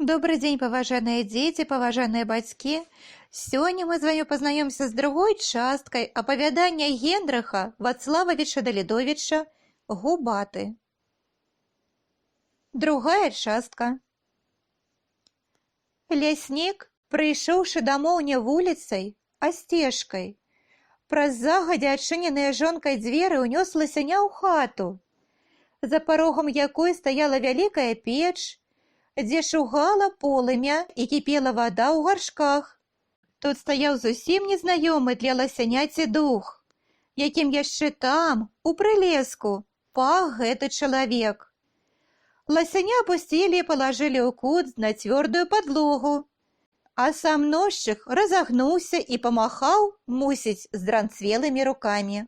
Добрый день, поважаныя дзеці, паважаныя бацькі. Сёння мы з вами пазнаёмся з другой часткай апавядання Генрыха Вацлававіча Далідовіча «Губаты». Другая частка. Ляснік, прыйшоўшы дамоў не вуліцай, а сцежкай, праз загадзя адчыненыя жонкай дзверы ўнёс ласяня ў хату, за парогам якой стаяла вялікая печ, дзе шугала полымя і кіпела вада ў гаршках. Тут стаяў зусім незнаёмы для ласяняці дух, якім яшчэ там, у прылеску, пах гэты чалавек. Ласяня апусцілі і палажылі ў кут на цвёрдую падлогу, а сам носчык разагнуўся і памахаў, мусіць, з дранцвелымі рукамі.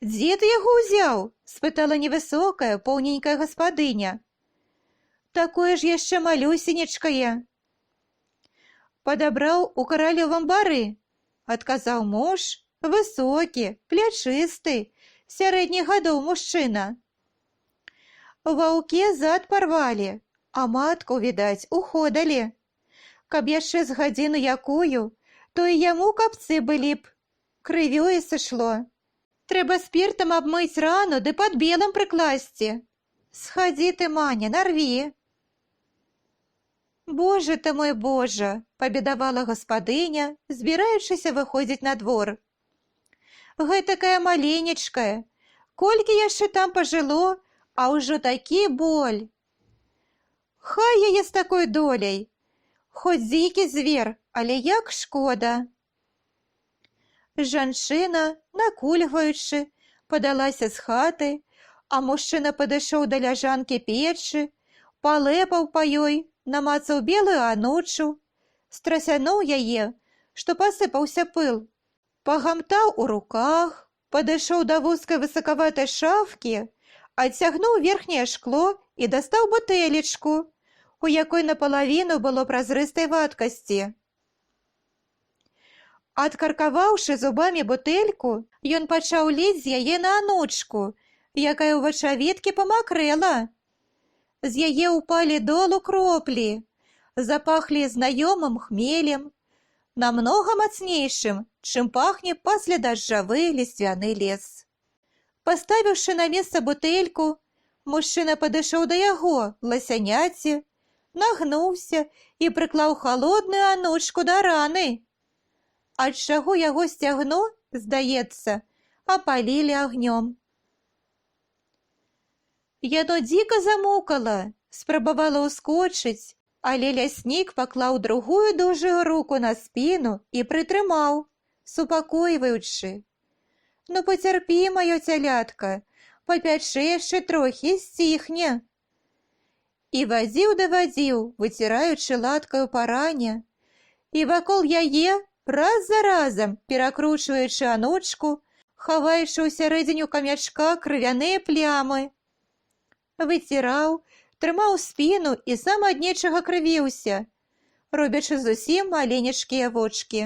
«Дзе ты яго ўзяў?» – спытала невысокая, поўненькая гаспадыня. «Такое ж яшчэ малюсенечкае». «Падабраў у каралёвым бары», – адказаў муж, высокі, плячысты, сярэдніх гадоў мужчына. Ваўке зад парвалі, а матку, відаць, уходалі. Каб яшчэ з гадзіну якую, то і яму капцы былі б. Крывёю сышло. Трэба спіртам абмыць рану ды пад белым прыкласці. Схадзі ты, Маня, нарві. «Боже ты мой, Божа!» – пабедавала гаспадыня, збіраючыся выходзіць на двор. «Гэтакая маленечкая, колькі яшчэ там пажыло, а ўжо такі боль! Хай яе з такой доляй! Хоць дзікі звер, але як шкода!» Жанчына, накульгваючы, падалася з хаты, а мужчына падышоў да ляжанкі печы, палэпаў па ёй, намацаў белую анучу, страсянуў яе, што пасыпаўся пыл, пагамтаў у руках, падышоў да вузкай высакаватай шафкі, адцягнуў верхняе шкло і дастаў бутэлечку, у якой напалавіну было празрыстай вадкасці. Адкаркаваўшы зубамі бутэльку, ён пачаў ліць з яе на анучку, якая ў вачавіткі памакрэла. З яе ўпалі долу кроплі, запахлі знаёмым хмелем, намнога мацнейшым, чым пахне паслядажджавы ліствяны лес. Паставіўшы на месца бутэльку, мужчына падышоў да яго, ласяняці, нагнуўся і прыклаў халодную анучку да раны, ад чаго яго сцягно, здаецца, апалілі агнём. Яно дзіка замукала, спрабавала ўскочыць, але ляснік паклаў другую дужую руку на спіну і прытрымаў, супакойваючы. «Ну пацярпі, маё цялятка, папячы яшчэ трохі, сціхне». І вадзіў да вадзіў, выціраючы латкаю па ране, і вакол яе, раз за разам, перакручваючы анучку, хаваючы ўсярэдзіню камячка крывяныя плямы. Выціраў, трымаў спіну і сам ад нечага крывіўся, робячы зусім маленечкія вочкі.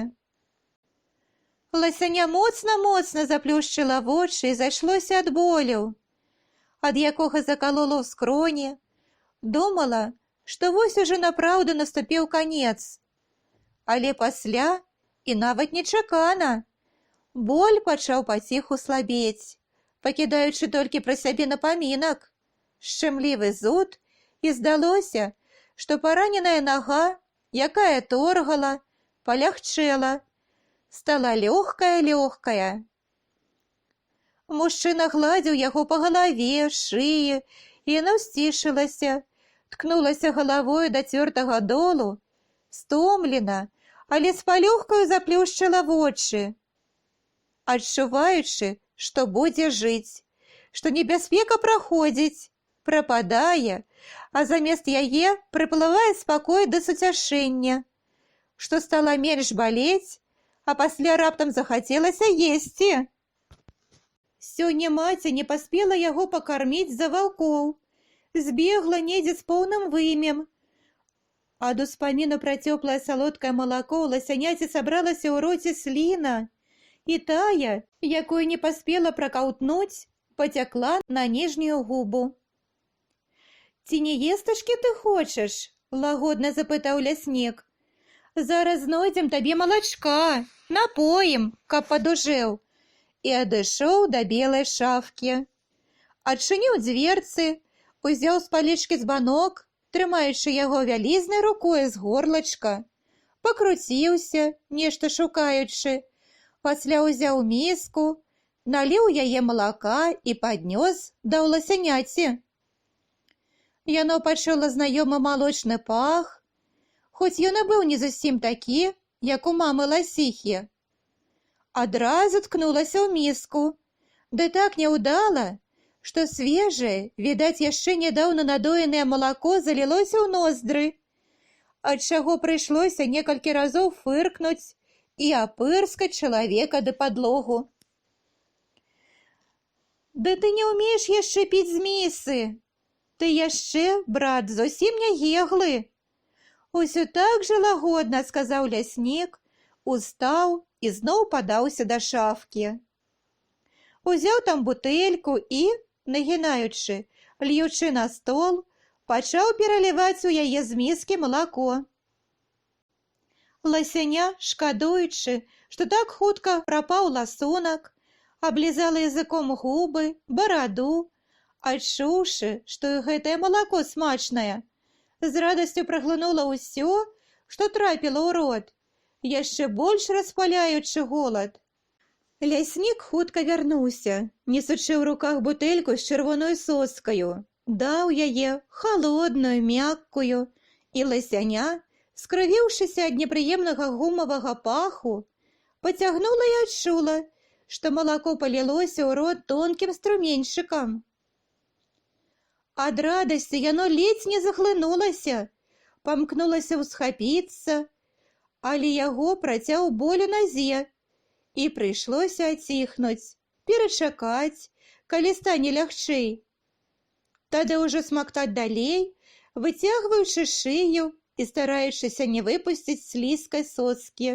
Ласяня моцна-моцна заплюшчыла вочы і зайшлося ад болю, ад якога закалола ў скроні, думала, што вось ужо напраўду наступіў канец. Але пасля, і нават нечакана, боль пачаў паціху слабець, пакідаючы толькі пра сябе напамінак, шчымлівы зуд, і здалося, што параненая нага, якая торгала, палягчэла, стала лёгкая-лёгкая. Мужчына гладзіў яго па галаве, шыі, і яна ўсцішылася, ткнулася галавою да цвёрдага долу, стомлена, але з палёгкаю заплюшчыла вочы, адчуваючы, што будзе жыць, што небяспека праходзіць, прападае, а замест яе прыплывае спакой да суцяшэння, што стала менш балець, а пасля раптам захацелася есці. Сёння маці не паспела яго пакарміць з-за ваўкоў, збегла недзе з поўным вымем. Ад успаміну пра цёплае салодкае малако ў ласяняці сабралася ў роце сліна, і тая, якую не паспела пракаўтнуць, пацякла на ніжнюю губу. «Ці не естачкі ты хочаш?» лагодна запытаў ляснік. Зараз знойдзем табе малачка, напоім, каб падужэў. І адышоў да белай шафкі. Адчыніў дзверцы, узяў з палічкі збанок, трымаючы яго вялізнай рукой з горлачка, пакруціўся, нешта шукаючы, пасля ўзяў міску, наліў яе малака і паднёс да ласяняці. Яно пачула знаёмы малочны пах, хоць ён і быў не зусім такі, як у мамы ласіхі. Адразу ткнулася ў міску, ды так няўдала, што свежае, відаць, яшчэ нядаўна надоенае малако залілося ў ноздры, адчаго прыйшлося некалькі разоў фыркнуць і апырскаць чалавека да падлогу. «Да ты не ўмееш яшчэ піць з місы! Ты яшчэ, брат, зусім не еглы!» Усё так жа лагодна сказаў ляснік, устаў і зноў падаўся да шафкі. Узяў там бутэльку і, нагінаючы, льючы на стол, пачаў пераліваць у яе з міскі малако. Ласяня, шкадуючы, што так хутка прапаў ласунак, аблізала языком губы, бараду, адчуўшы, што і гэтае малако смачнае, з радасцю праглынула ўсё, што трапіла ў рот, яшчэ больш распаляючы голад. Ляснік хутка вярнуўся, несучы ў руках бутэльку з чырвоной соскаю, даў яе халодную, мяккую, і ласяня, скрывіўшыся ад непрыемнага гумавага паху, пацягнула і адчула, што малако палілося ў рот тонкім струменьчыкам. Ад радасці яно ледзь не захлынулася, памкнулася ўсхапіцца, але яго працяў боль у назе, і прыйшлося аціхнуць, перачакаць, калі стане лягчэй. Тады ўжо смактаць далей, выцягваючы шыю і стараючыся не выпусціць слізкай соцкі.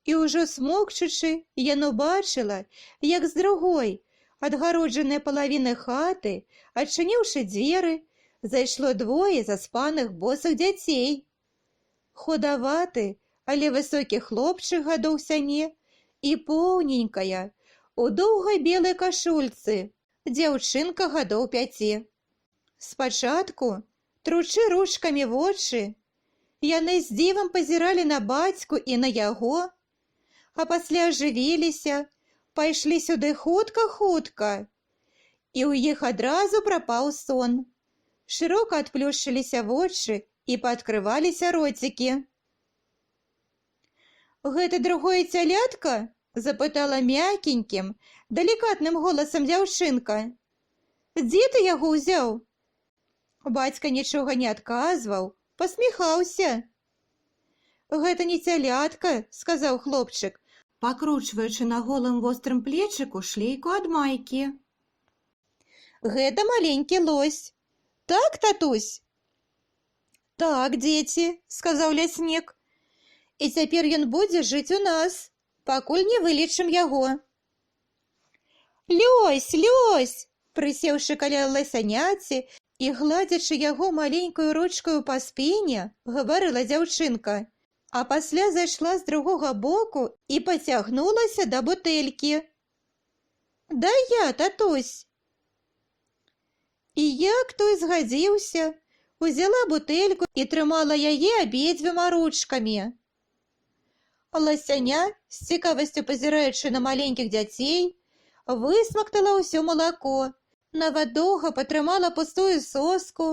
І ўжо смокчучы, яно бачыла, як з другой, адгароджанай палавіны хаты, адчыніўшы дзверы, зайшло двое заспаных босых дзяцей. Худаваты, але высокі хлопчык гадоў сяне і поўненькая, у доўгай белай кашульцы, дзяўчынка гадоў 5. Спачатку, тручы ручкамі вочы, яны з дзівам пазіралі на бацьку і на яго, а пасля ажывіліся, пайшлі сюды хутка-хутка, і ў іх адразу прапаў сон. Шырока адплюшчыліся вочы і паадкрываліся роцікі. «Гэта другое цялятка?» – запытала мякенькім, далікатным голасам дзяўчынка. «Дзе ты яго ўзяў?» Бацька нічога не адказваў, пасміхаўся. «Гэта не цялятка», – сказаў хлопчык, пакручваючы на голым вострым плечыку шлейку ад майкі. «Гэта маленькі лось. Так, татусь?» «Так, дзеці», – сказаў ляснік. «І цяпер ён будзе жыць у нас, пакуль не вылечым яго». «Лёсь, Лёсь!» – прысеўшы каля ласяняці і гладзячы яго маленькую ручкаю па спіне, гаварыла дзяўчынка, а пасля зайшла з другога боку і пацягнулася да бутэлькі. «Дай я, татусь!» І як той згадзіўся, узяла бутэльку і трымала яе абедзвюма ручкамі. Ласяня, з цікавасцю пазіраючы на маленькіх дзяцей, высмактала ўсё малако, нават доўга патрымала пустую соску,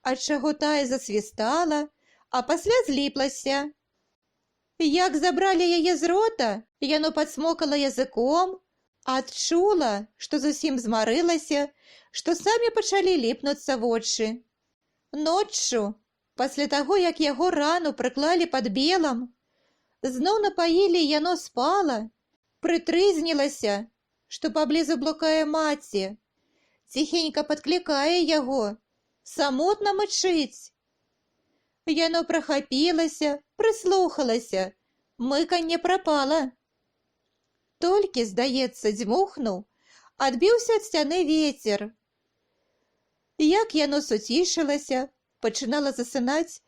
адчаго тая засвістала, а пасля зліплася. Як забралі яе з рота, яно падсмокала языком, адчула, што зусім змарылася, што самі пачалі ліпнуцца вочы. Ноччу, пасля таго, як яго рану прыклалі пад белам, зноў напаілі, яно спала, прытрызнілася, што паблізу блукае маці, ціхенька падклікае яго, самотна мычыць. Яно прахапілася, прыслухалася, мыканне прапала. Толькі, здаецца, дзьмухнуў, адбіўся ад сцяны вецер. Як яно суцішылася, пачынала засынаць,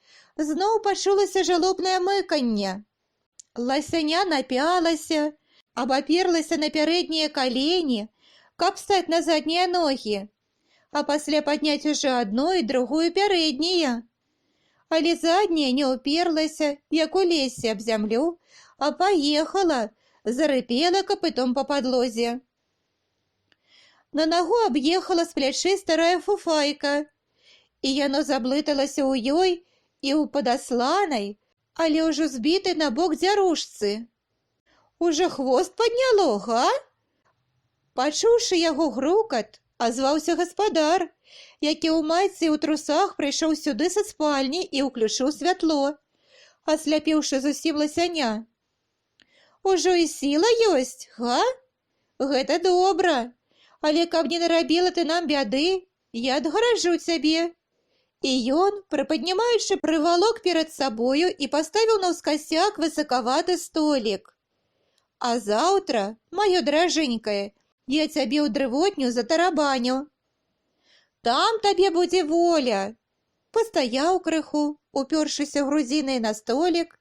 зноў пачулася жалобнае мыканне. Ласяня напялася, абаперлася на пярэднія калені, каб стаць на заднія ногі, а пасля падняць ужо адну і другую пярэднія. Але задняя не ўперлася, як у лесе аб зямлю, а паехала, зарыпела капытом па падлозе. На нагу аб'ехала з плячы старая фуфайка, і яно заблыталася ў ёй і ў падасланай, але ўжо збітай на бок дзярушцы. Ужо хвост падняло, га? Пачуўшы яго грукат, азваўся гаспадар, які ў майцы і ў трусах прыйшоў сюды са спальні і ўключыў святло, асляпіўшы зусім ласяня. Ужо і сіла ёсць, га? Гэта добра, але каб не нарабіла ты нам бяды, я адгаражу цябе. І ён, прыпаднімаючы, прывалок перад сабою і паставіў наўскасяк высакаваты столік. А заўтра, маё дражэнькае, я цябе ў дрывотню затарабаню. Там табе будзе воля. Пастаяў крыху, упёршыся грудзінай на столік,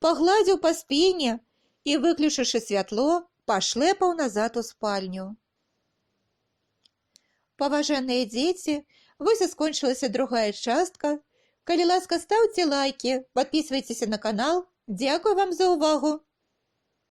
пагладзіў па спіне і, выключыўшы святло, пашлепаў назад у спальню. Паважаныя дзеці, вось і скончылася другая частка. Калі ласка, стаўце лайкі, падпісвайцеся на канал. Дзякую вам за ўвагу!